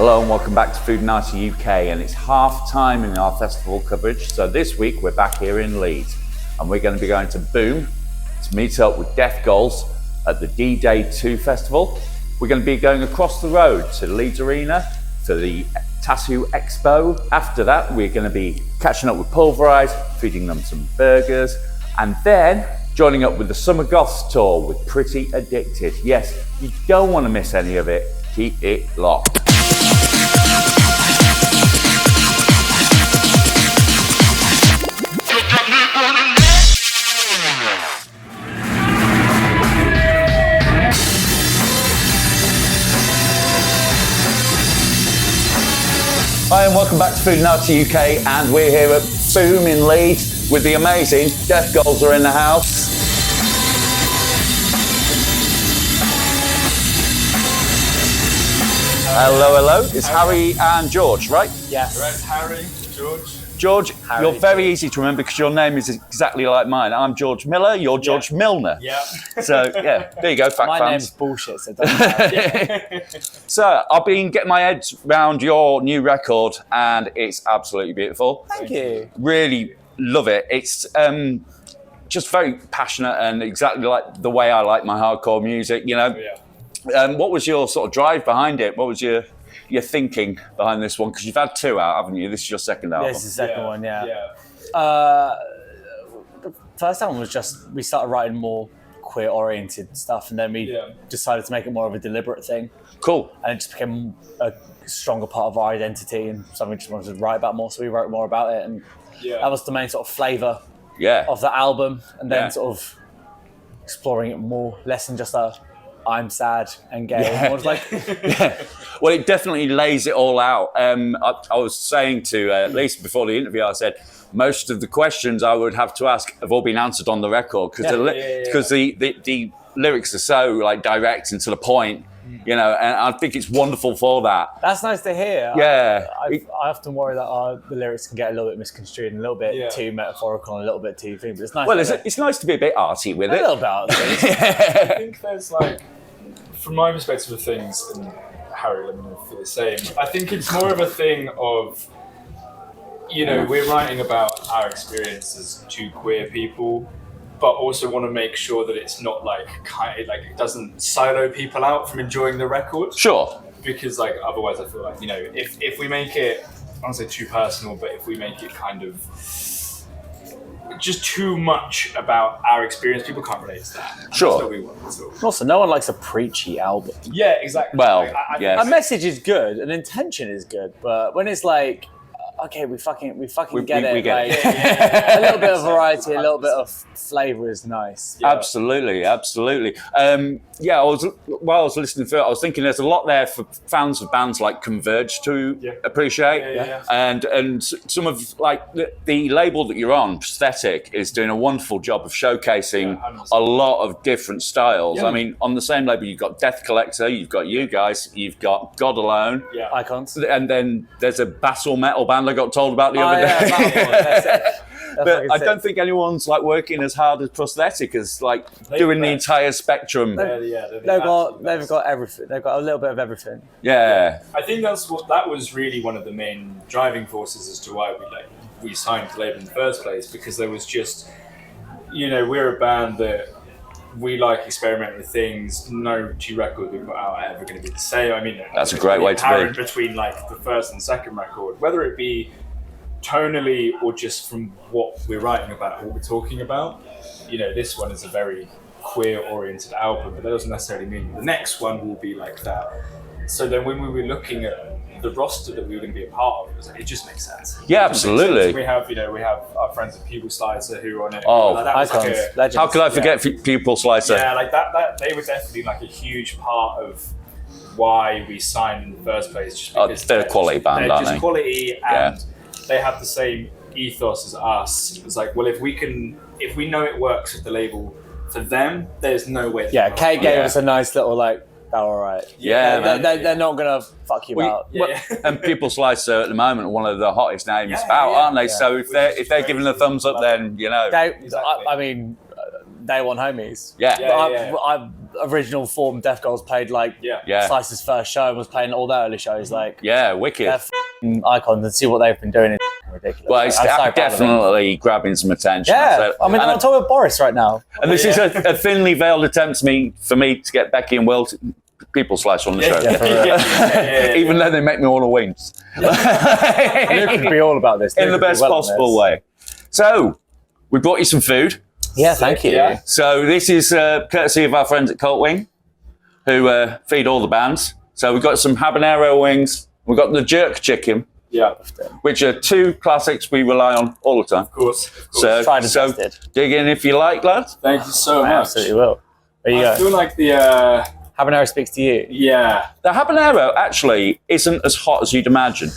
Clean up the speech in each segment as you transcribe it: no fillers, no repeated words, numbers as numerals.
Hello and welcome back to Foodinati UK, and it's half time in our festival coverage. So this week we're back here in Leeds and we're going to be going to Boom to meet up with Death Goals at the D-Day 2 festival. We're going to be going across the road to Leeds Arena to the Tattoo Expo. After that we're going to be catching up with Pulverise, feeding them some burgers, and then joining up with the Summer Goths tour with Pretty Addicted. Yes, you don't want to miss any of it. Keep it locked. Hi and welcome back to Foodinati UK, and we're here at Boom in Leeds with the amazing Death Goals are in the house. Hello, hello. It's Harry and George, right? Yes. Right, Harry, George. George, you're very easy to remember because your name is exactly like mine. I'm George Miller, you're George Milner. Yeah. So, yeah, there you go, fact My fans. name's bullshit, so it doesn't matter. So, I've been getting my head around your new record and it's absolutely beautiful. Thank you. Really love it. It's just very passionate and exactly like the way I like my hardcore music, you know. Yeah. What was your sort of drive behind it? What was your thinking behind this one? Because you've had two out, haven't you? This is your second album. This is the second one, yeah. The first album was just, we started writing more queer-oriented stuff, and then we decided to make it more of a deliberate thing. Cool. And it just became a stronger part of our identity and something we just wanted to write about more, so we wrote more about it, and that was the main sort of flavour of the album, and then sort of exploring it more, less than just I'm sad and gay. And I was like, Well, it definitely lays it all out. I was saying to at least before the interview, I said most of the questions I would have to ask have all been answered on the record because the lyrics are so like direct and to the point, you know. And I think it's wonderful for that. That's nice to hear. Yeah, I often worry that the lyrics can get a little bit misconstrued and a little bit too metaphorical and a little bit too thing. But it's nice. Well, it's nice to be a bit arty with it. A little bit arty. I think there's like, from my perspective of things, and Harry, let me know if you feel the same, I think it's more of a thing of, you know, we're writing about our experience as two queer people, but also want to make sure that it's not like it doesn't silo people out from enjoying the record. Sure. Because like otherwise I feel like, you know, if we make it, I don't want to say too personal, but if we make it kind of just too much about our experience, people can't relate to that. Sure. That's what we want. So. Also, no one likes a preachy album. Yeah, exactly. Well, A message is good, an intention is good, but when it's like, okay, we fucking get it. We get it. A little bit of variety, a little bit of flavour is nice. Yeah. Absolutely. While I was listening to it, I was thinking there's a lot there for fans of bands like Converge to appreciate. And some of like the label that you're on, Prosthetic, is doing a wonderful job of showcasing a lot of different styles. I mean, on the same label, you've got Death Collector, you've got you guys, you've got God Alone, Icons, and then there's a battle metal band I got told about the other day. But I don't think anyone's like working as hard as Prosthetic as like doing the entire spectrum. They've got everything. They've got a little bit of everything. Yeah. I think that was really one of the main driving forces as to why we signed the label in the first place, because there was just, you know, we're a band that we like experimenting with things. No two records we put out are ever going to be the same. I mean, that's a great way to be. Between like the first and second record, whether it be tonally or just from what we're writing about, what we're talking about. You know, this one is a very queer-oriented album, but that doesn't necessarily mean the next one will be like that. So then when we were looking at the roster that we were going to be a part of, it just makes sense. Yeah, absolutely. We have our friends at Pupil Slicer who are on it. Oh, Icons. How could I forget Pupil Slicer? Yeah, like that. They were definitely like a huge part of why we signed in the first place. Just because they're a quality band, aren't they? Just quality, and they have the same ethos as us. It's like, well, if we know it works with the label for them, there's no way. Kate gave us a nice little like, all right. Yeah, they're not gonna fuck you out. And Pupil Slicer at the moment are one of the hottest names about, aren't they? So if they're giving the thumbs up, then you know. I mean, Day One homies. Yeah. Original form Death Goals played like Slice's first show and was playing all their early shows. Like wicked. They're icons, and see what they've been doing is ridiculous. Well, it's definitely grabbing some attention. Yeah, I mean, I'm talking with Boris right now. And this is a thinly veiled attempt for me to get Becky and Will people Slice on the show. Even though they make me all the wings. You could be all about this. In the best possible way. So, we brought you some food. Yeah, thank you. Yeah. So this is courtesy of our friends at Cult Wing, who feed all the bands. So we've got some habanero wings. We've got the jerk chicken. Yeah. Which are two classics we rely on all the time. Of course. So dig in if you like, lads. Thank you so much. I absolutely will. There you go. I feel like the... habanero speaks to you. Yeah. The habanero actually isn't as hot as you'd imagine.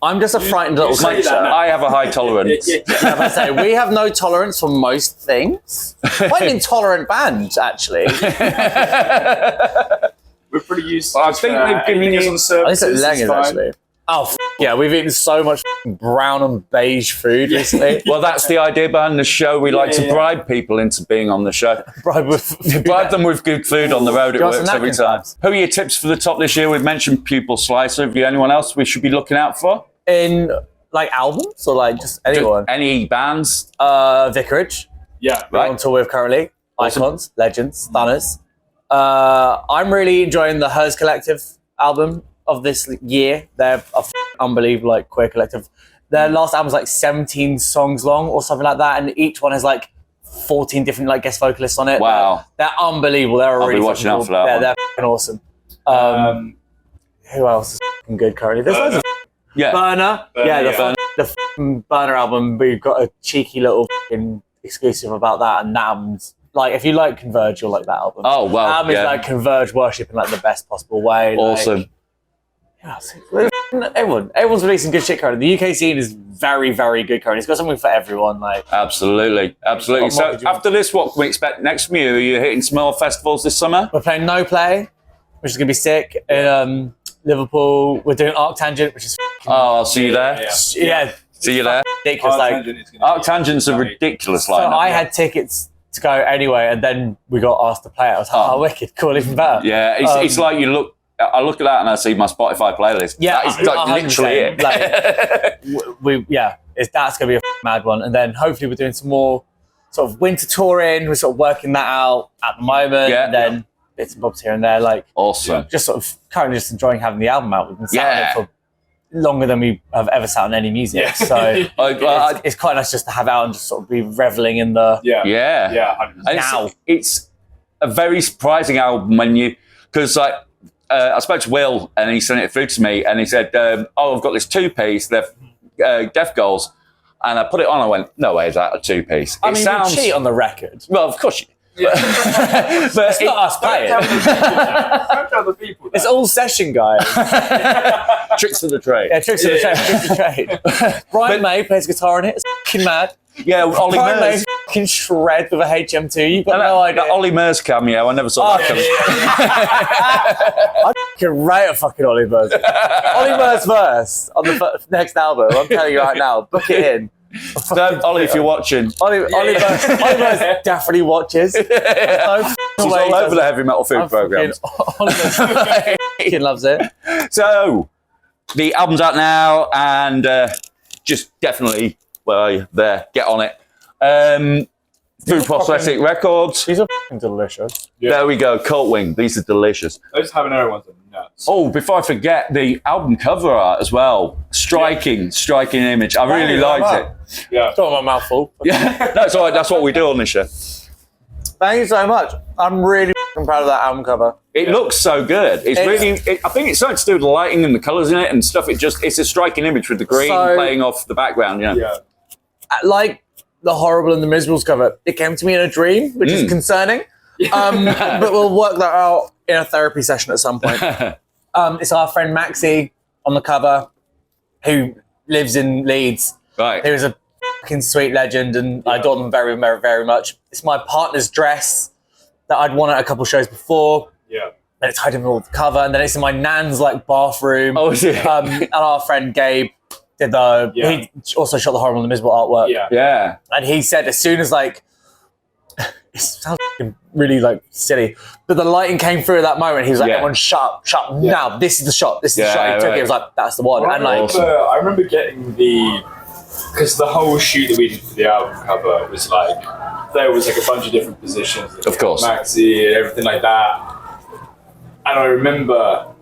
I'm just a frightened little creature. I have a high tolerance. I say, we have no tolerance for most things. Quite an intolerant band, actually. We're pretty used to I think they've given you on the services. I think it's Langen, actually. Oh, yeah, we've eaten so much brown and beige food recently. Well, that's the idea behind the show. We like to bribe people into being on the show. Bribe them with good food on the road. It works every time. Who are your tips for the top this year? We've mentioned Pupil Slicer. Have you anyone else we should be looking out for? In, like, albums or, like, just anyone? Any bands? Vicarage. Yeah. We're on tour with currently. Awesome. Icons, Legends, Stunners. I'm really enjoying the Hers Collective album of this year. They're a unbelievable, like, queer collective. Their last album's like 17 songs long or something like that, and each one has like 14 different like guest vocalists on it. Wow. They're unbelievable. They're I'll be watching out for that one. They're awesome. Who else is good currently? There's loads of Burner. The Burner album. We've got a cheeky little exclusive about that, and that album's like, if you like Converge, you'll like that album. Oh wow. That album is like Converge worship in like the best possible way. Awesome. Everyone's releasing good shit currently. The UK scene is very, very good currently. It's got something for everyone. Like absolutely. So after this, what can we expect next from you? Are you hitting some more festivals this summer? We're playing No Play, which is going to be sick. In Liverpool, we're doing Arctangent, which is I'll see you there. Yeah. See you there. Ridiculous. Arctangent's a ridiculous lineup. So I had tickets to go anyway, and then we got asked to play it. I was like, wicked, cool, even better. Yeah, it's like I look at that and I see my Spotify playlist. Yeah, that is like literally it. That's going to be a mad one. And then hopefully we're doing some more sort of winter touring. We're sort of working that out at the moment. And then bits and bobs here and there. Like awesome. Just sort of currently just enjoying having the album out. We've been sat on it for longer than we have ever sat on any music. Yeah. So it's quite nice just to have out and just sort of be reveling in the... Now. It's a very surprising album because like, I spoke to Will and he sent it through to me and he said, I've got this two-piece, they're Death Goals. And I put it on, I went, no way is that a two-piece. I mean, you cheat on the record. Well, of course you but it's not us playing. Don't tell the people that. It's all session, guys. Tricks of the trade. Yeah, tricks of the trade. Brian May plays guitar in it. It's fucking mad. Yeah, Ollie Brian Mers. May fucking shred with a HM2. You've got no idea. That Ollie Mers cameo, I never saw that coming. I fucking rate a fucking Ollie Mers. Ollie Mers verse on the next album. I'm telling you right now. Book it in. Ollie, if you're watching. Ollie Mers definitely watches. She's all over the heavy metal food programs. Ollie Mers fucking loves it. So, the album's out now, and just definitely, there, get on it. Food Prosthetic Records. These are fucking delicious. Yeah. There we go, Cult Wing. These are delicious. Those habanero ones are nuts. Oh, before I forget, the album cover art as well. Striking image. I really liked it. Yeah. Got my mouth full. Yeah, that's all right. That's what we do on this show. Thank you so much. I'm really proud of that album cover. It looks so good. It's really. I think it's something to do with the lighting and the colours in it and stuff. It's a striking image with the green playing off the background. Yeah. Like the Horrible and the Miserables cover, it came to me in a dream, which is concerning. But we'll work that out in a therapy session at some point. It's our friend Maxie on the cover, who lives in Leeds. Right. He was a fucking sweet legend, and I adore them very, very, very much. It's my partner's dress that I'd worn at a couple shows before. Yeah. And it's tied in with the cover, and then it's in my nan's like bathroom. Oh, is it? And our friend Gabe did he also shot the Horrible and the Miserable artwork. Yeah. And he said as soon as like it sounds really like silly, but the lighting came through at that moment. He was like, everyone shut up now, this is the shot, this is the shot. He took it, was like, that's the one. And like, I remember getting because the whole shoot that we did for the album cover was like, there was like a bunch of different positions. Of course. Maxi and everything like that. And I remember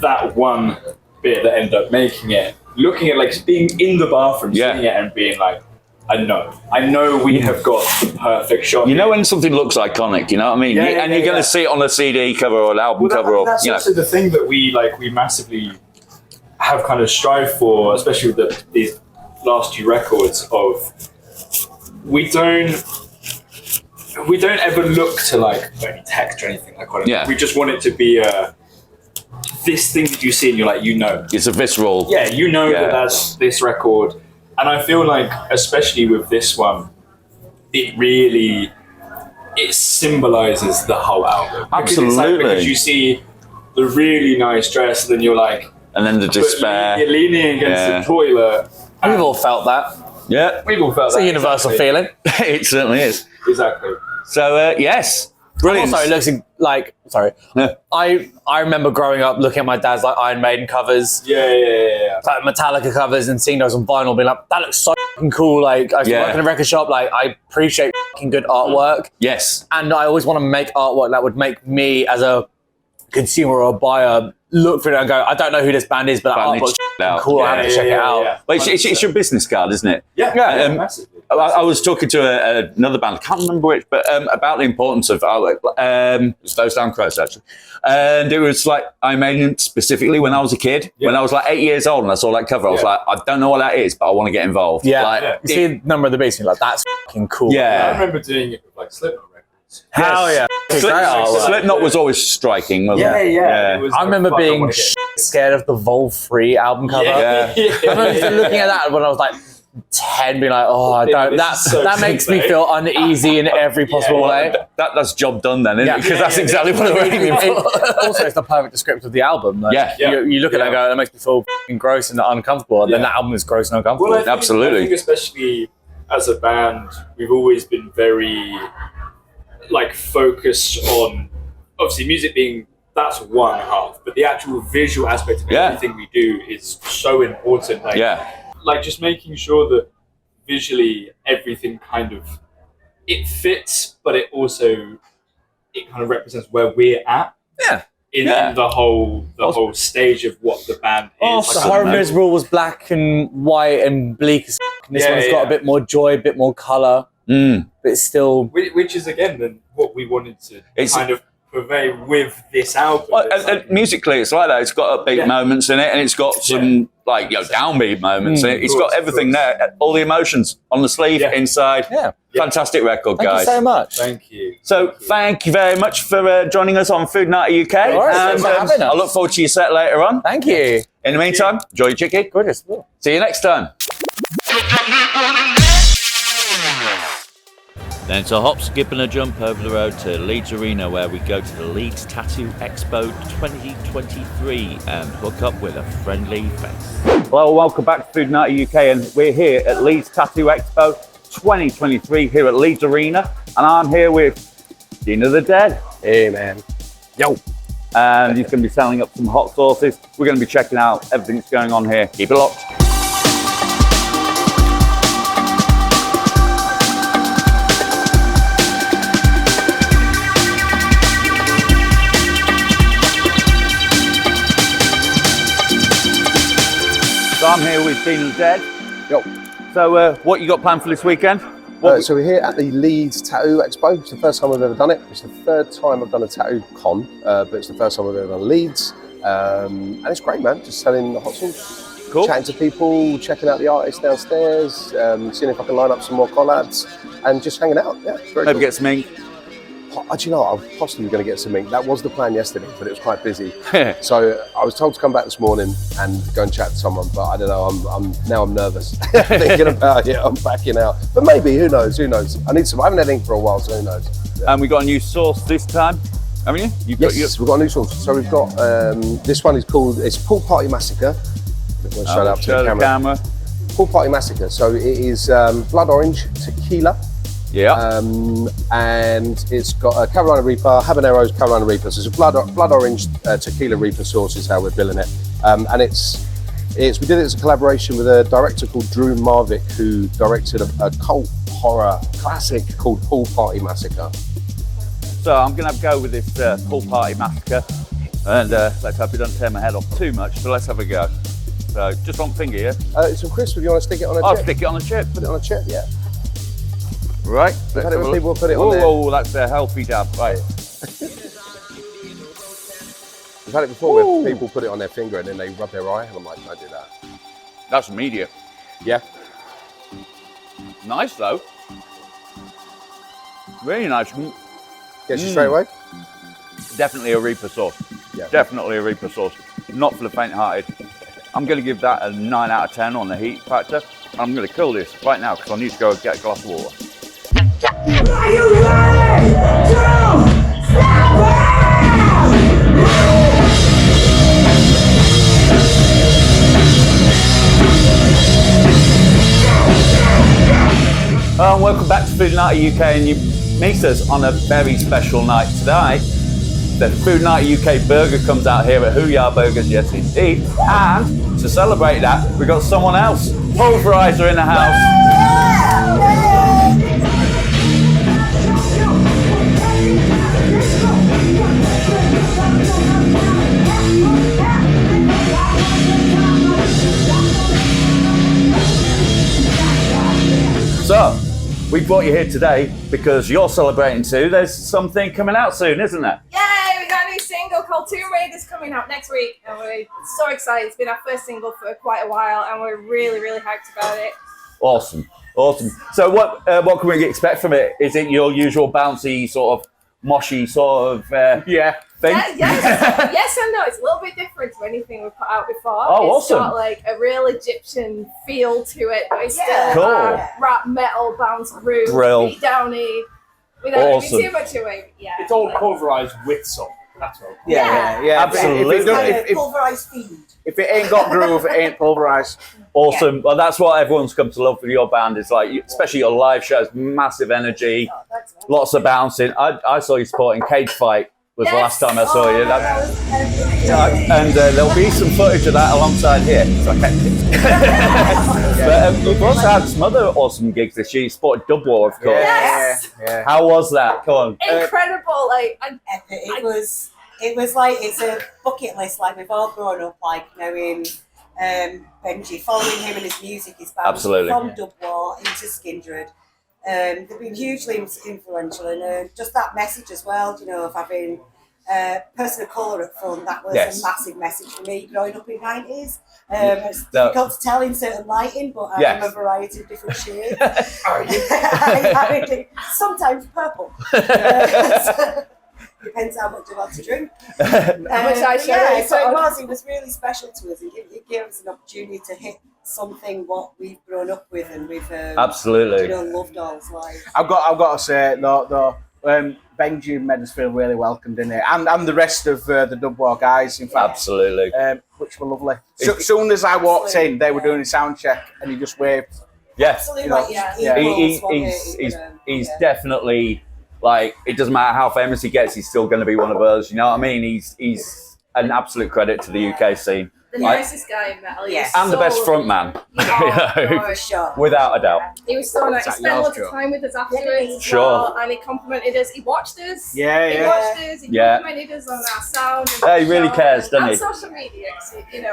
that one bit that ended up making it, looking at like just being in the bathroom, seeing it and being like, I know we have got the perfect shot. You know when something looks iconic, you know what I mean? And you're going to see it on a CD cover or an album cover. That's also the thing that we massively have kind of strived for, especially with these last two records, of we don't ever look to like any text or anything like that. We just want it to be this thing that you see and you're like, it's a visceral. Yeah, that that's this record. And I feel like, especially with this one, it symbolizes the whole album. Absolutely. Because you see the really nice dress, and then you're like, and then the despair. You're leaning against the toilet. We've all felt that. Yeah, we've all felt it's that. It's a universal feeling. It certainly is. Exactly. So yes. Brilliant. Also, it looks like, I remember growing up looking at my dad's like Iron Maiden covers, like Metallica covers, and seeing those on vinyl, being like, that looks so fucking cool. Like, I was working in a record shop, like, I appreciate fucking good artwork. Yes. And I always want to make artwork that would make me, as a consumer or a buyer, look for it and go, I don't know who this band is, but that artwork's cool, I have to check it out. But it's your business card, isn't it? Yeah, massively. I was talking to another band, I can't remember which, but about the importance of artwork. It's those Down Crows, actually. And it was like, I made it specifically when I was a kid. When I was like 8 years old and I saw that cover, I was like, I don't know what that is, but I want to get involved. You see Number of the Beast and you're like, that's fucking cool. I remember doing it with like Slipknot records. Hell yeah. Slipknot was always striking, wasn't it? I remember being scared of the Vol 3 album cover. I remember looking at that when I was like 10, being like, oh, I don't. That makes me feel uneasy in every possible way. That's job done then, isn't it? Because that's exactly what we're aiming for. Also, it's the perfect descriptor of the album. Like, you look at that and go, that makes me feel gross and uncomfortable. And then that album is gross and uncomfortable. Well, I think especially as a band, we've always been very like focused on, obviously music being, that's one half, but the actual visual aspect of everything we do is so important. Like just making sure that visually everything kind of, it fits, but it also, it kind of represents where we're at. In the whole stage of what the band is. So Horror Miserable was black and white and bleak as and this one's got a bit more joy, a bit more colour. But it's still... Which is, again, then what we wanted to kind of purvey with this album. Well, and musically, it's like that. It's got upbeat moments in it, and it's got some like downbeat moments in it. It's got everything there, all the emotions on the sleeve, inside. Fantastic record, guys. Thank you so much. Thank you. So thank you very much for joining us on Foodinati UK. And I look forward to your set later on. Thank you. In the meantime, enjoy your chicky. Gorgeous. See you next time. Then it's a hop, skip and a jump over the road to Leeds Arena, where we go to the Leeds Tattoo Expo 2023 and hook up with a friendly face. Hello, welcome back to Foodinati UK, and we're here at Leeds Tattoo Expo 2023 here at Leeds Arena, and I'm here with Dean of the Dead. Hey man. Yo. And he's going to be selling up some hot sauces. We're going to be checking out everything that's going on here. Keep it locked. So I'm here with Dean of the Dead. Yo. So what you got planned for this weekend? So we're here at the Leeds Tattoo Expo. It's the first time I've ever done it. It's the third time I've done a tattoo con, but it's the first time I've ever done Leeds. And it's great, man. Just selling the hot sauce, chatting to people, checking out the artists downstairs, seeing if I can line up some more collabs, and just hanging out. Yeah, very Maybe cool. get some ink. Do you know what? I'm possibly going to get some ink. That was the plan yesterday, but it was quite busy. So I was told to come back this morning and go and chat to someone, but I don't know. I'm nervous thinking about it. I'm backing out, but maybe who knows? Who knows? I haven't had ink for a while, so who knows? Yeah. And we got a new sauce this time, haven't you? Yes, we've got a new sauce. So we've got this one is called Pool Party Massacre. Shout out to the camera. Pool Party Massacre. So it is blood orange, tequila, Yeah. And it's got a Carolina Reaper, habaneros, Carolina Reapers. It's a blood orange tequila Reaper sauce is how we're billing it. And we did it as a collaboration with a director called Drew Marvick, who directed a cult horror classic called Pool Party Massacre. So I'm going to go with this Pool Party Massacre, and let's hope it doesn't tear my head off too much, so let's have a go. So just one finger here. It's some crisp, if you want to stick it on a chip. I'll stick it on a chip. Put it on a chip, yeah. Right. We've had it when people put it on there. Oh, that's a healthy dab, right. We've had it before where people put it on their finger and then they rub their eye, and I'm like, don't do that. That's medium. Yeah. Nice though. Really nice. Gets you straight away? Definitely a Reaper sauce. Yeah. Definitely a Reaper sauce. Not for the faint-hearted. I'm going to give that a 9 out of 10 on the heat factor. I'm going to kill this right now because I need to go get a glass of water. Are you ready to stop Welcome back to Foodinati UK, and you meet us on a very special night today. The Foodinati UK burger comes out here at Hooyah Burgers, yes indeed. And to celebrate that, we've got someone else, Pulverizer in the house. So, we brought you here today because you're celebrating too. There's something coming out soon, isn't there? Yay! We got a new single called Tomb Raiders coming out next week, and we're so excited. It's been our first single for quite a while, and we're really, really hyped about it. Awesome, awesome. So, what can we expect from it? Is it your usual bouncy sort of moshy sort of thing? Yes and no. It's a little bit different to anything we've put out before. Oh, it's awesome. got like a real Egyptian feel to it, but it's still Cool. rap metal bounce groove, Drill. beat downy, without Awesome. giving too much away. Yeah, It's all pulverised with some. That's all. Yeah. Absolutely. Pulverised feed. If it ain't got groove, it ain't pulverised. Awesome. Well, that's what everyone's come to love with your band. Is like, especially your live shows, massive energy, lots of bouncing. I saw you supporting Cage Fight. Was the last time I saw you. And there'll be some footage of that alongside here. So I kept it. But you've also had some other awesome gigs this year. You supported Dub War, of course. Yes. Yeah. How was that? Come on. Incredible! It was like it's a bucket list. Like we've all grown up like knowing Benji, following him and his music, his band. Absolutely. From Dub War into Skindred. They've been hugely influential, and just that message as well, you know, of having a person of colour up front. That was a massive message for me growing up in the 90s. It's difficult to tell in certain lighting, but I have a variety of different shades. Sometimes purple. Depends how much you want to drink. It was really special to us. It gave us an opportunity to hit something what we've grown up with and we've absolutely loved all his life. I've got to say though, Benji made us feel really welcomed in it, and the rest of the Dub War guys, in fact, absolutely, which were lovely. So soon as I walked in, they were doing a sound check, and he just waved. Yes, he's definitely like, it doesn't matter how famous he gets, he's still going to be one of us. You know what I mean? He's an absolute credit to the UK scene. The nicest guy in metal. And the best front man. For sure. Without a doubt. He was so nice. He spent lots of time with us afterwards. Sure. And he complimented us. He watched us. He watched us. He complimented us on our sound. Yeah, he really cares, doesn't he? On social media,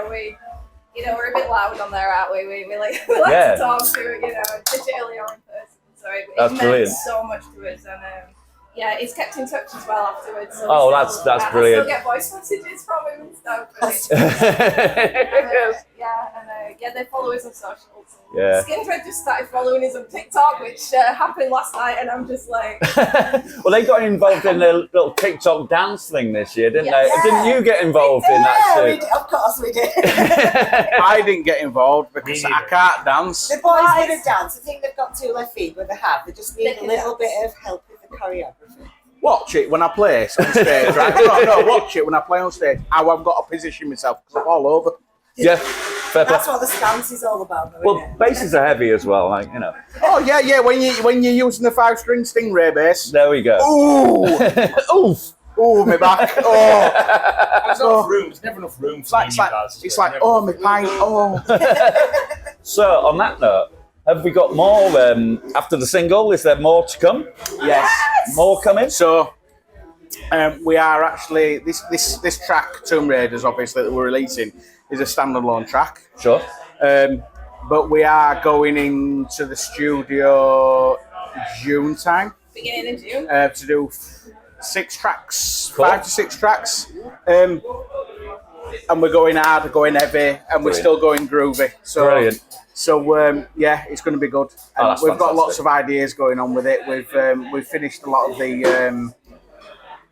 we're a bit loud on there, aren't we? We like to talk to, digitally or in person. So it meant so much to us. And he's kept in touch as well afterwards. So that's brilliant. I still get voice messages from him and stuff. They follow us on socials. Yeah. Skindred just started following us on TikTok, which happened last night, and I'm just like... Well, they got involved in the little TikTok dance thing this year, didn't they? Didn't you get involved in that too? Of course we did. I didn't get involved because I can't dance. The boys didn't dance. I think they've got 2 left feet, but they just need a little bit of help with the choreography. Watch it when I play on stage, right? No, watch it when I play on stage. How I've got to position myself because I'm all over. Yeah, fair play. That's what the stance is all about, though, Well, isn't it? basses are heavy as well, like, you know. Oh yeah. When you're using the 5-string Stingray bass. There we go. Ooh, oof. Oh, my back. Oh, There's not enough room. There's never enough room for it's like oh, my pint. Oh. So, on that note, have we got more after the single? Is there more to come? Yes. More coming? So, we are actually this track, Tomb Raiders, obviously that we're releasing, is a standalone track. Sure. But we are going into the studio June time. Beginning of June. To do 6 tracks, Cool. 5 to 6 tracks. And we're going hard, going heavy, and we're still going groovy. So, Brilliant. So yeah, it's going to be good. And that's we've got fantastic. lots of ideas going on with it. We've finished a lot of the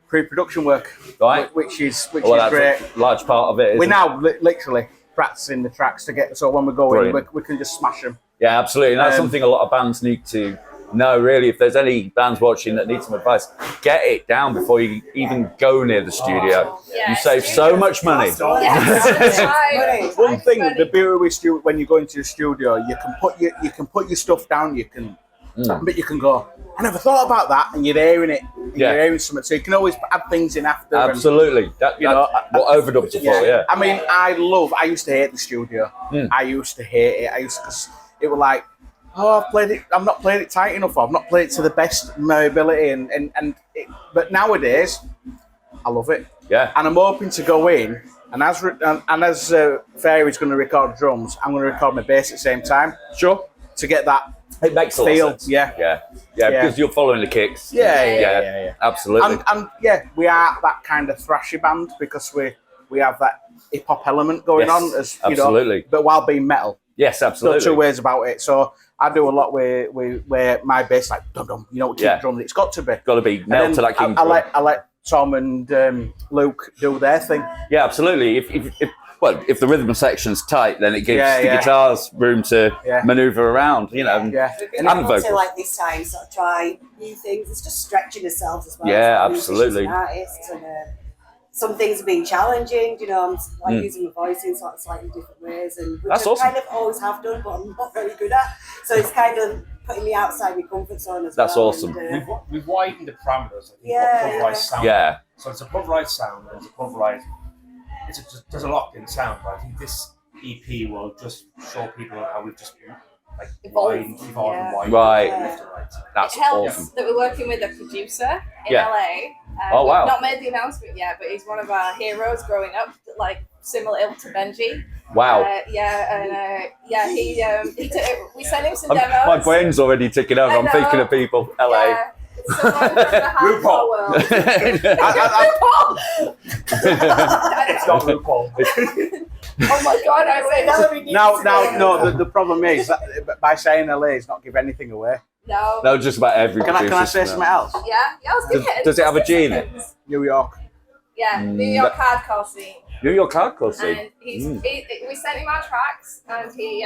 pre-production work, Right. which is Well, that's great. a large part of it. We're isn't it? now literally practicing the tracks to get, so when we go in, we can just smash them. Yeah, absolutely. And that's something a lot of bands need to know, really. If there's any bands watching that need some advice, get it down before you even go near the studio. Yeah, You save so much money. Yes. One thing, the beauty with when you go into the studio, you can put your stuff down. You can, but you can go, I never thought about that, and you're hearing it. And Yeah. You're hearing something, so you can always add things in after. Absolutely. You know, what overdubs are for, yeah. I mean, I used to hate the studio. I used to hate it. Because it was like, oh, I'm not playing it tight enough. I've not played it to the best of my ability, but nowadays, I love it. Yeah. And I'm hoping to go in, and as Fairy's going to record drums, I'm going to record my bass at the same time. Sure. To get that It makes a lot feel. of sense. Yeah. Yeah, because you're following the kicks. Yeah. Absolutely. And yeah, we are that kind of thrashy band because we have that hip hop element going on, as you absolutely. know, but while being metal. Yes, absolutely. No two ways about it. So I do a lot where my bass like dum dum, you know, kick drum. It's got to be. Got to be nailed to that king drum. I let Tom and Luke do their thing. Yeah, absolutely. If the rhythm section's tight, then it gives the Yeah. guitars room to manoeuvre around, you know. Yeah. We've been And able vocals. to, like this time, sort of try new things. It's just stretching ourselves as well. Yeah, as musicians absolutely. and artists, and some things have been challenging. You know, I'm like using my voice in sort of slightly different ways, and which That's I awesome. kind of always have done, but I'm not very good at. So it's kind of putting me outside my comfort zone as That's well. awesome. And, We've widened the parameters. I think, Yeah. what pulverized sound. Yeah. So it's a pulverized sound and it's a pulverized. There's a locked-in sound, but I think this EP will just show people how we've just like evolved and widened. Right. left and right. That's It helps awesome. that we're working with a producer in Yeah. LA. Oh, wow. We've not made the announcement yet, but he's one of our heroes growing up, like similar ilk to Benji. Wow. We sent him some demos. My brain's already ticking over. I I'm know. thinking of people. LA. Yeah. Someone from the hardcore world. RuPaul! It's not RuPaul. Oh my god, I say that. No. The problem is that by saying LA, it's not give anything away. No. No, just about every Can I producer's say something else? Yeah, let's give it. Does it have a G in it? New York. Yeah, New York hardcore scene. New York hardcore scene. And we sent him our tracks, and he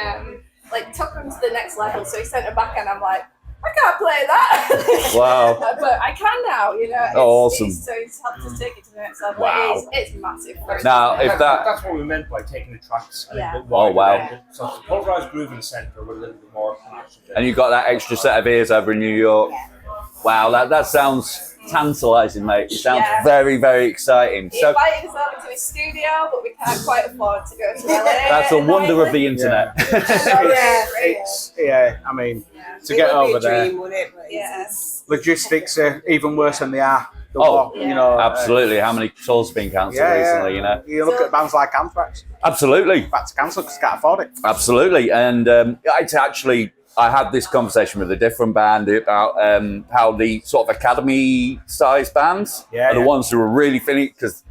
took them to the next level. So he sent it back, and I'm like, I can't play that. Wow. But I can now, you know. Awesome. So he's helped us take it to the next level. Wow. It's massive. Now, if That's what we meant by taking the tracks. Yeah. Oh, wow. So it's a pulverized groove in the center with a little bit more action. And you've got that extra set of ears over in New York. Wow, that sounds tantalising, mate. It sounds very, very exciting. He So invited us over to his studio, but we can't quite afford to go to LA. that's a wonder of the internet. I mean, to get over there, logistics are even worse than they are. You know, absolutely. How many tours have been cancelled recently? You know, you look at bands like Anthrax. Absolutely. Had to cancel because they can't afford it. Absolutely. And I had this conversation with a different band about how the sort of academy-sized bands are the ones who are really feeling it, because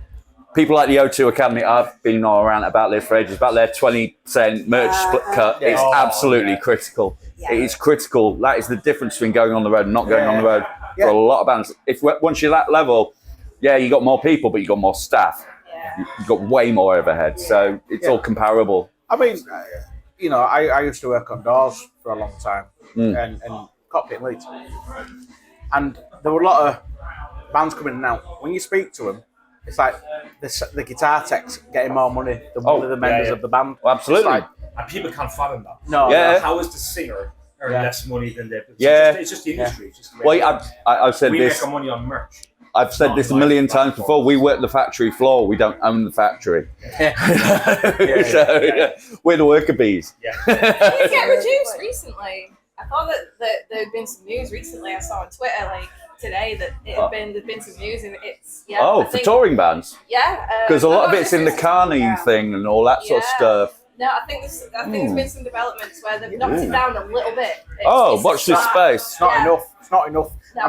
people like the O2 Academy, I've been all around about this for ages, about their 20% merch split cut. It's absolutely critical. It is critical. That is the difference between going on the road and not going on the road for a lot of bands. Once you're that level, you got more people, but you got more staff. You've got way more overhead. So it's all comparable. I mean, you know, I used to work on doors for a long time and cockpit Leeds. And there were a lot of bands coming in and out. When you speak to them, it's like the guitar techs getting more money than one of the members of the band. Well, absolutely. Like, and people can't fathom that. No. Yeah. How is the singer earn less money than the? It's just the industry. It's just the well, I've said we this. make our money on merch. I've said this a million times before. We work the factory floor. We don't own the factory. We're the worker bees. Did it get reduced recently? I thought that there had been some news recently. I saw on Twitter today that there'd been some news, and it's for touring bands. Yeah, because a lot of it's in the Carney thing and all that sort of stuff. No, I think there's been some developments where they've knocked it down a little bit. Watch this space. It's not enough. It's not enough. No.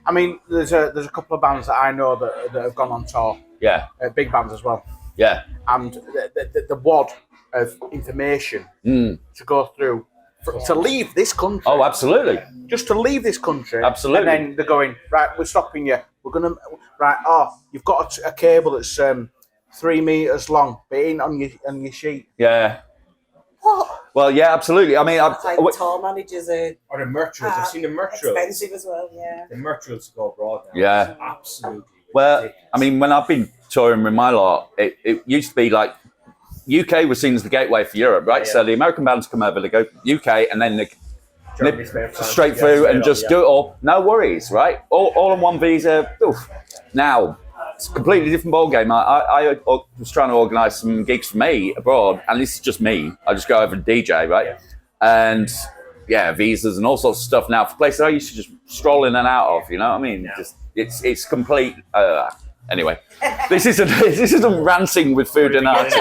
I mean, there's a couple of bands that I know that have gone on tour. Yeah. Big bands as well. Yeah. And the wad of information to go through to leave this country. Oh, absolutely. Just to leave this country. Absolutely. And then they're going, right, we're stopping you. We're going to, you've got a cable that's 3 meters long, but it ain't on your sheet. Yeah. What? Well, yeah, absolutely. I mean, tour managers are. Or the merch roads. I've seen the merch roads. Expensive as well, yeah. The merch roads go abroad now. Yeah. It's absolutely well, ridiculous. I mean, when I've been touring with my lot, it used to be like UK was seen as the gateway for Europe, right? Yeah. So the American bands come over, they go UK, and then they nip straight through and just do it all. No worries, right? All on one visa. Oof. Now, it's a completely different ball game. I was trying to organise some gigs for me abroad, and this is just me. I just go over and DJ, right? Yeah. And visas and all sorts of stuff now for places I used to just stroll in and out of. You know what I mean? Yeah. Just it's complete. Anyway, this isn't ranting with Foodinati.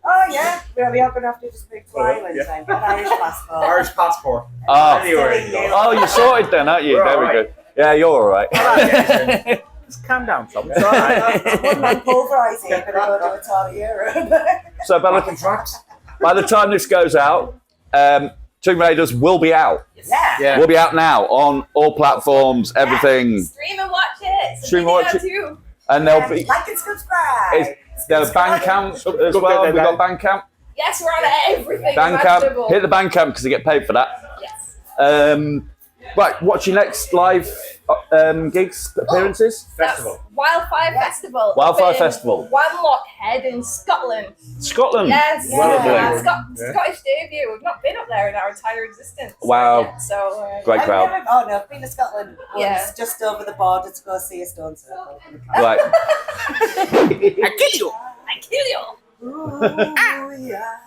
Oh yeah, we are going to have to just speak to Ireland then. An Irish passport. Irish passport. Oh, you're sorted then, aren't you? There we go. Yeah, you're all right. Just calm down, Tom. It's all right. I wouldn't mind pulverising if I go to a tour of Europe. So by the time this goes out, Tomb Raiders will be out. Yeah. We'll be out now on all platforms, everything. Stream and watch it. Stream and watch it. Too. And there'll be like and subscribe. There's Bandcamp as well. We've got Bandcamp. Yes, we're on everything. Bandcamp. Hit the Bandcamp because they get paid for that. Yes. Right, what's your next live gigs, appearances? Festival. Wildfire Festival. Wildfire Festival. Wanlock Head in Scotland. Scotland? Yes. Well, Scottish debut. We've not been up there in our entire existence. Wow. Yet, so, great crowd. I've been to Scotland once, just over the border to go see a stone circle. Right. I kill you. I kill you. Ooh, yeah.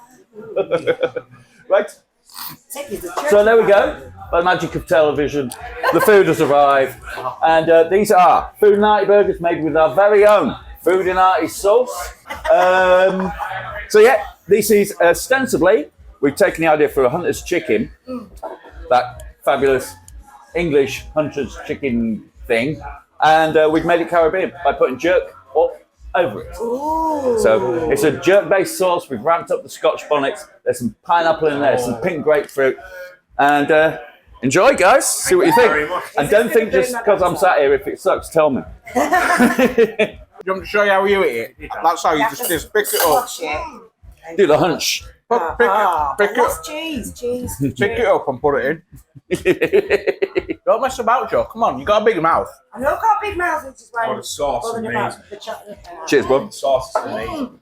Right. So there we go. By the magic of television, the food has arrived. And these are Foodinati burgers made with our very own Foodinati sauce. So yeah, this is ostensibly, we've taken the idea for a hunter's chicken, that fabulous English hunter's chicken thing, and we've made it Caribbean by putting jerk up over it. Ooh. So it's a jerk-based sauce. We've ramped up the Scotch bonnets. There's some pineapple in there, some pink grapefruit, and enjoy, guys. See what you think. And don't think just because I'm sat here, if it sucks, tell me. Do you want me to show you how you eat it? That's how you just pick it up. Do the hunch. Pick it up. Cheese. Pick it up and put it in. Don't mess about, Joe. Come on, you got a big mouth. I know I've got a big mouth, which is why the sauce is amazing. Cheers, bud. The sauce is amazing.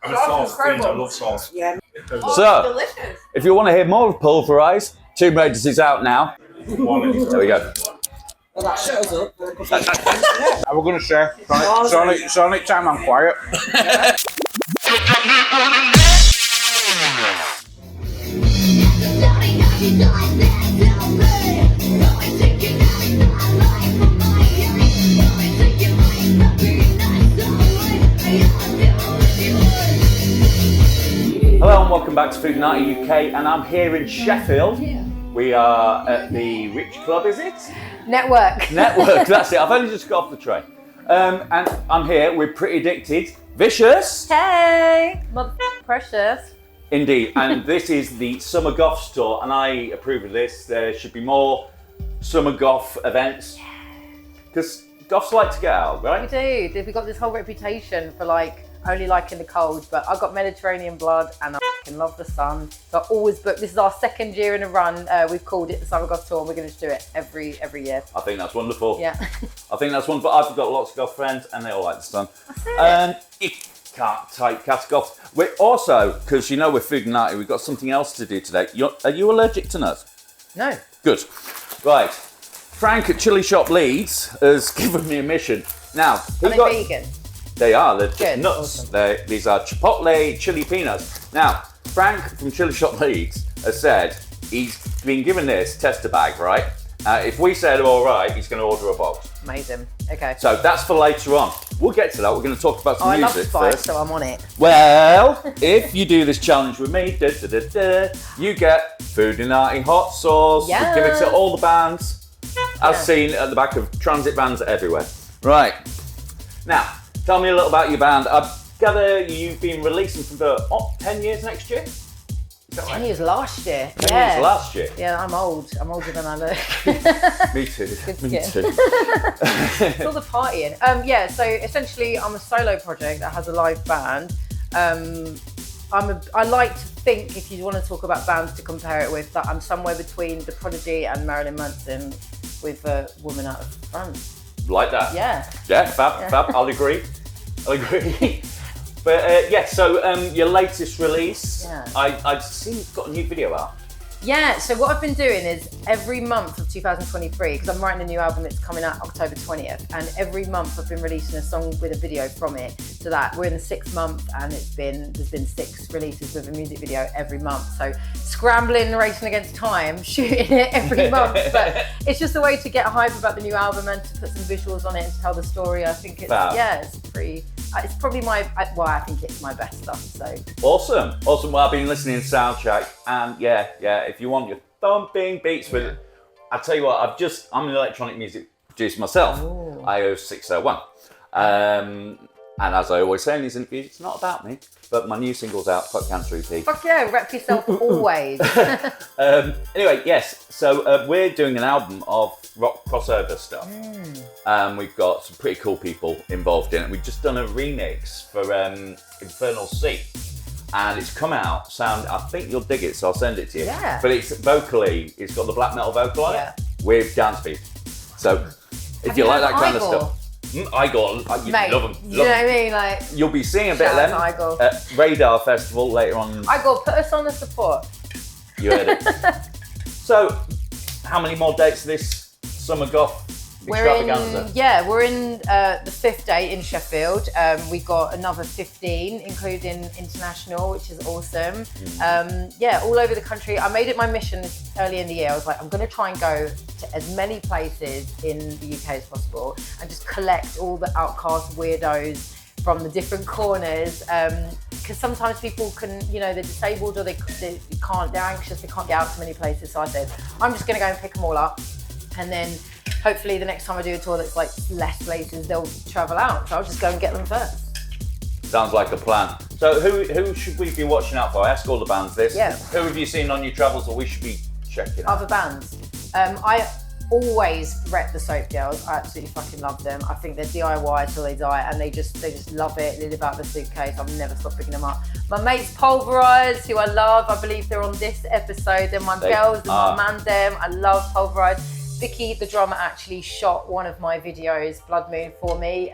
I'm a sauce fiend. I love sauce. Yeah. So, delicious. if you want to hear more of Pulverise, Tomb Raiders is out now. There we go. Well, that shows up. We're going to share. It's only time I'm quiet. Hello and welcome back to Foodinati UK, and I'm here in Sheffield. We are at the Rich Club, is it? Network, that's it. I've only just got off the train. And I'm here with Pretty Addicted, Vicious. Hey, precious. Indeed, and this is the Summer Goths tour, and I approve of this. There should be more Summer Goth events, because Goths like to get out, right? We do. We've got this whole reputation for like only like in the cold, but I've got Mediterranean blood and I fucking love the sun. So I always book. This is our 2nd year in a run. We've called it the Summer Goth Tour and we're going to do it every year. I think that's wonderful. Yeah. I think that's wonderful. I've got lots of goth friends and they all like the sun. You can't typecast goths. We're also, because you know we're Foodinati, we've got something else to do today. Are you allergic to nuts? No. Good. Right. Frank at Chili Shop Leeds has given me a mission. Now, Are they vegan? They are. They're Good, nuts. awesome. These are chipotle chili peanuts. Now, Frank from Chili Shop Leeds has said he's been given this tester bag, right? If we said all right, he's going to order a box. Amazing. Okay. So that's for later on. We'll get to that. We're going to talk about some I love music spice, first. so I'm on it. Well, if you do this challenge with me, you get Foodinati hot sauce. Yes. We give it to all the bands, as seen at the back of transit vans everywhere. Right. Now, tell me a little about your band. I gather you've been releasing for 10 years next year? Is that right? 10 years last year. 10 years last year? Yeah, I'm old. I'm older than I look. Me too. Good Me skin. too. It's all the partying. Yeah, so essentially I'm a solo project that has a live band. I like to think, if you want to talk about bands to compare it with, that I'm somewhere between The Prodigy and Marilyn Manson with a woman out of France. Like that? Yeah. Yeah, fab. I'll agree. But so your latest release, I've seen you've got a new video out. Yeah, so what I've been doing is every month of 2023, because I'm writing a new album that's coming out October 20th, and every month I've been releasing a song with a video from it. So that we're in the 6th month, and there's been 6 releases with a music video every month. So scrambling, racing against time, shooting it every month. But it's just a way to get a hype about the new album and to put some visuals on it and to tell the story. I think it's it's probably I think it's my best stuff. So awesome. Well, I've been listening to Soundcheck, and if you want your thumping beats with it, I tell you what, I'm an electronic music producer myself. IO 601. And as I always say in these interviews, it's not about me, but my new single's out, Fuck Cancer EP. Fuck yeah, rep yourself always. Anyway, yes, so we're doing an album of rock crossover stuff. We've got some pretty cool people involved in it. We've just done a remix for Infernal Sea. And it's come out, I think you'll dig it, so I'll send it to you. Yeah. But it's got the black metal vocal on it with dance beat. So if you like that kind of stuff. Igor, you Mate, love them. You know what I mean? Like, you'll be seeing a bit of them at Radar Festival later on. Igor, put us on the support. You heard it. So, how many more dates this Summer Goth extravaganza? We're in the 5th date in Sheffield. We've got another 15, including international, which is awesome. All over the country. I made it my mission early in the year. I was like, I'm going to try and go to as many places in the UK as possible and just collect all the outcast weirdos from the different corners. Because sometimes people can, they're disabled or they're anxious, they can't get out to many places. So I said, I'm just going to go and pick them all up. And then hopefully the next time I do a tour that's like less places, they'll travel out. So I'll just go and get them first. Sounds like a plan. So who should we be watching out for? I ask all the bands this. Yeah. Who have you seen on your travels that we should be checking out? Other bands. I always rep the Soap Girls. I absolutely fucking love them. I think they're DIY till they die, and they just love it. They live out of a suitcase. I've never stopped picking them up. My mates Pulverise, who I love. I believe they're on this episode. They're my girls. They're my man. Them. I love Pulverise. Vicky, the drummer, actually shot one of my videos, Blood Moon, for me.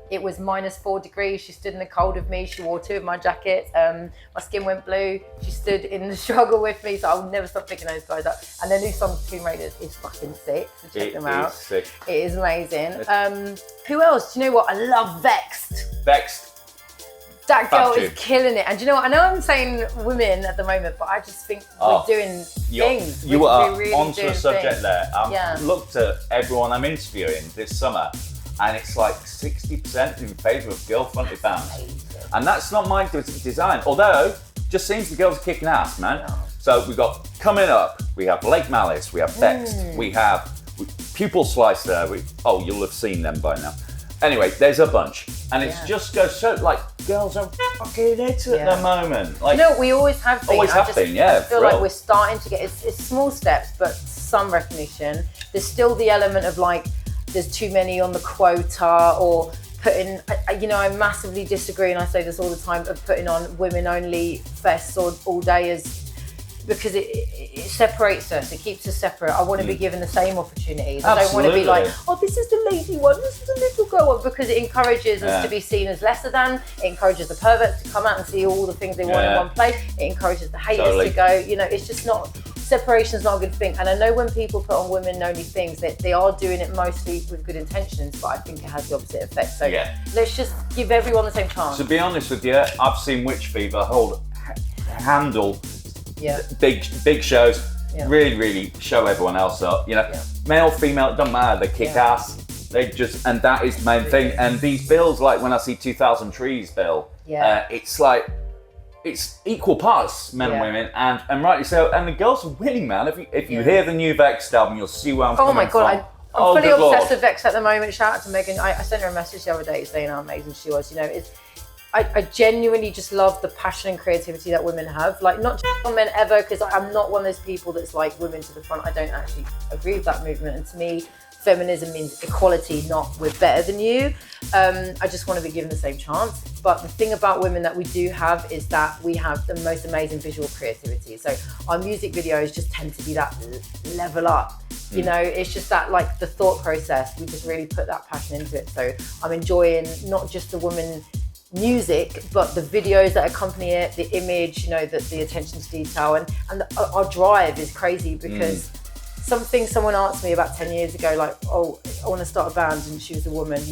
It was -4 degrees. She stood in the cold with me. She wore 2 of my jackets. My skin went blue. She stood in the struggle with me, so I'll never stop picking those guys up. And their new song, Tomb Raiders, is fucking sick, so check them out. It is sick. It is amazing. Who else? Do you know what? I love Vexed. That girl is killing it. And do you know what? I know I'm saying women at the moment, but I just think we're doing things. You are really onto a subject there. Yeah. Looked at everyone I'm interviewing this summer, and it's like 60% in favour of girl-fronted bands. Amazing. And that's not my design, although just seems the girls are kicking ass, man. Yeah. So we've got, coming up, we have Lake Malice, we have Vexed, we have Pupil Slicer, you'll have seen them by now. Anyway, there's a bunch, and it just goes so, like, girls are fucking it at the moment. Like, we always have been. I feel like we're starting to get, it's small steps, but some recognition. There's still the element of like, there's too many on the quota, or putting, I massively disagree, and I say this all the time, of putting on women-only fests all day because it separates us, it keeps us separate. I want to be given the same opportunities. I don't want to be like, oh, this is the lady one, this is the little girl one, because it encourages us to be seen as lesser than, it encourages the perverts to come out and see all the things they want in one place, it encourages the haters to go, it's just not, separation's not a good thing. And I know when people put on women-only things, that they are doing it mostly with good intentions, but I think it has the opposite effect. So let's just give everyone the same chance. To be honest with you, I've seen Witch Fever handle big shows, really show everyone else up. Male, female, it doesn't matter. They kick ass. They just, and that is the main thing. And these bills, like when I see 2000 Trees bill, it's like it's equal parts men and women, and rightly so. And the girls are winning, man. If you hear the new Vexed album, you'll see where I'm coming from. Oh my god, I'm fully obsessed with Vex at the moment. Shout out to Megan. I sent her a message the other day saying how amazing she was. I genuinely just love the passion and creativity that women have. Like, not just on men ever, because I'm not one of those people that's like women to the front. I don't actually agree with that movement. And to me, feminism means equality, not we're better than you. I just want to be given the same chance. But the thing about women that we do have is that we have the most amazing visual creativity. So our music videos just tend to be that level up. It's just that, like, the thought process, we just really put that passion into it. So I'm enjoying not just the women music, but the videos that accompany it, the image, the attention to detail, and our drive is crazy, because something someone asked me about 10 years ago, like, oh, I want to start a band, and she was a woman,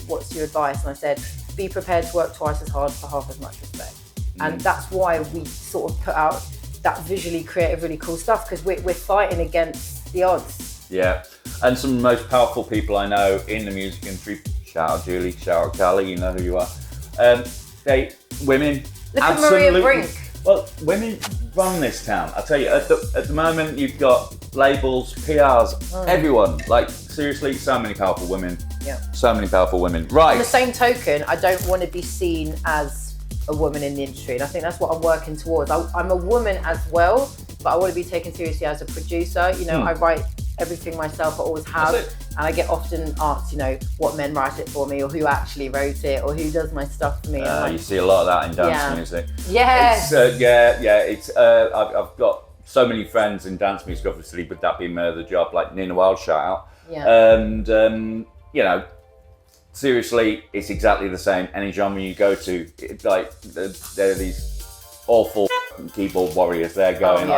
what's your advice? And I said, be prepared to work twice as hard for half as much respect. And that's why we sort of put out that visually creative, really cool stuff, because we're fighting against the odds. Yeah, and some of the most powerful people I know in the music industry, shout out Julie, shout out Callie, you know who you are. Women. Look at Maria Brink. Well, women run this town. I tell you, at the moment, you've got labels, PRs, everyone. Like, seriously, so many powerful women. Yeah. So many powerful women. Right. On the same token, I don't want to be seen as a woman in the industry, and I think that's what I'm working towards. I'm a woman as well, but I want to be taken seriously as a producer. I write everything myself, I always have, and I get often asked, what men write it for me, or who actually wrote it, or who does my stuff for me. You see a lot of that in dance music. Yes. I've got so many friends in dance music, obviously, but that being the job, like Nina Wild, shout out. And seriously, it's exactly the same. Any genre you go to, there are these awful keyboard warriors there going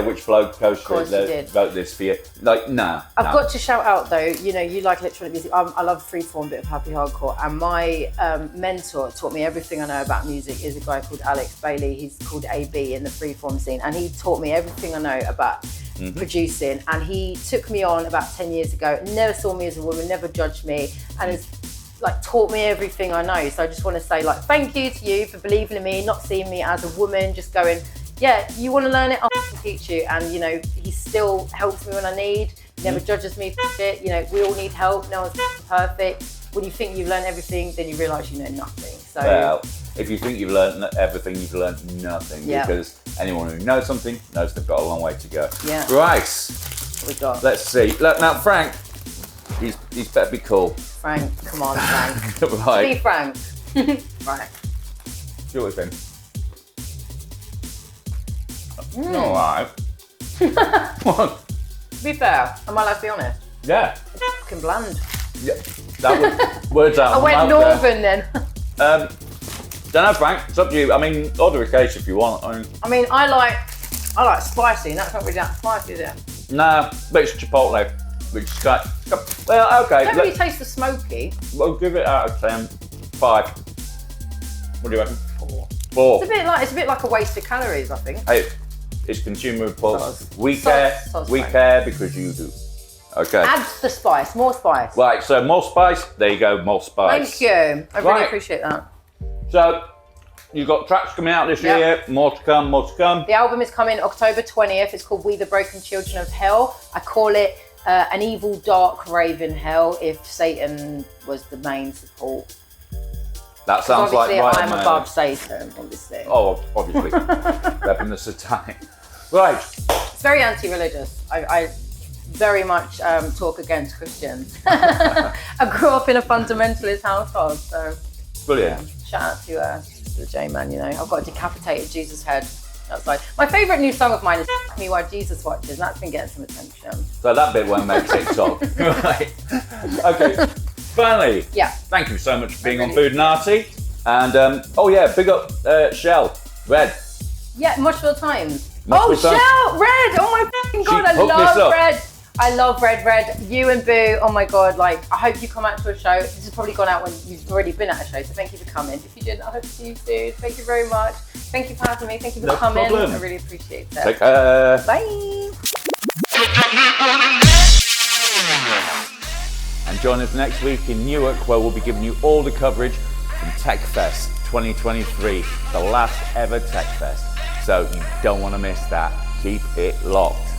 which bloke coached it, wrote this for you. Like, nah. I've got to shout out though, you like electronic music. I love freeform, bit of happy hardcore, and my mentor taught me everything I know about music is a guy called Alex Bailey. He's called AB in the freeform scene, and he taught me everything I know about producing, and he took me on about 10 years ago, never saw me as a woman, never judged me, and has taught me everything I know. So I just want to say, thank you to you for believing in me, not seeing me as a woman, just going, you want to learn it, I'll teach you. And he still helps me when I need, never judges me for shit. We all need help, no one's perfect. When you think you've learned everything, then you realise you know nothing. So well, if you think you've learned everything, you've learned nothing, because anyone who knows something knows they've got a long way to go. Yeah. Right. What we got? Let's see. Now, Frank, he's better be cool. Frank, come on, Frank. Right. Be Frank. Right. Do it then. All right. What? To be fair, am I allowed to be honest? Yeah. It's fucking bland. Yeah. That was words out. I went northern then. Don't know, Frank. It's up to you. I mean, order a case if you want. I like spicy, and that's not really that spicy, is it? Nah, but it's Chipotle. Which is quite, well, okay. I don't really taste the smoky. We'll give it out of 10. 5. What do you reckon? 4. It's a bit like a waste of calories, I think. Hey, it's consumer impulse. We care because you do. Okay. Add the spice, more spice. Right, so more spice. There you go, more spice. Thank you. I really appreciate that. So, you've got tracks coming out this year. More to come, more to come. The album is coming October 20th. It's called We the Broken Children of Hell. I call it an evil, dark rave in hell if Satan was the main support. That sounds like right. I'm above Satan, obviously. Oh, obviously. Repping the satanic. Right. It's very anti-religious. I very much talk against Christians. I grew up in a fundamentalist household, so brilliant. Yeah, shout out to the J-Man. You know, I've got a decapitated Jesus head outside. My favourite new song of mine is "F Me While Jesus Watches," and that's been getting some attention. So that bit won't make TikTok. Right. Okay. Finally. Yeah. Thank you so much for being on Foodinati. And oh yeah, big up Shell Red. Yeah, Mushville Times. Mushville Times. Shell Red! Oh my fucking god, I love Red. I love Red. You and Boo, oh my god, like, I hope you come out to a show. This has probably gone out when you've already been at a show, so thank you for coming. If you didn't, I hope to see you soon. Thank you very much. Thank you for having me. Thank you for coming. Problem. I really appreciate it. Take care. Bye. And join us next week in Newark, where we'll be giving you all the coverage from TechFest 2023, the last ever TechFest. So you don't want to miss that. Keep it locked.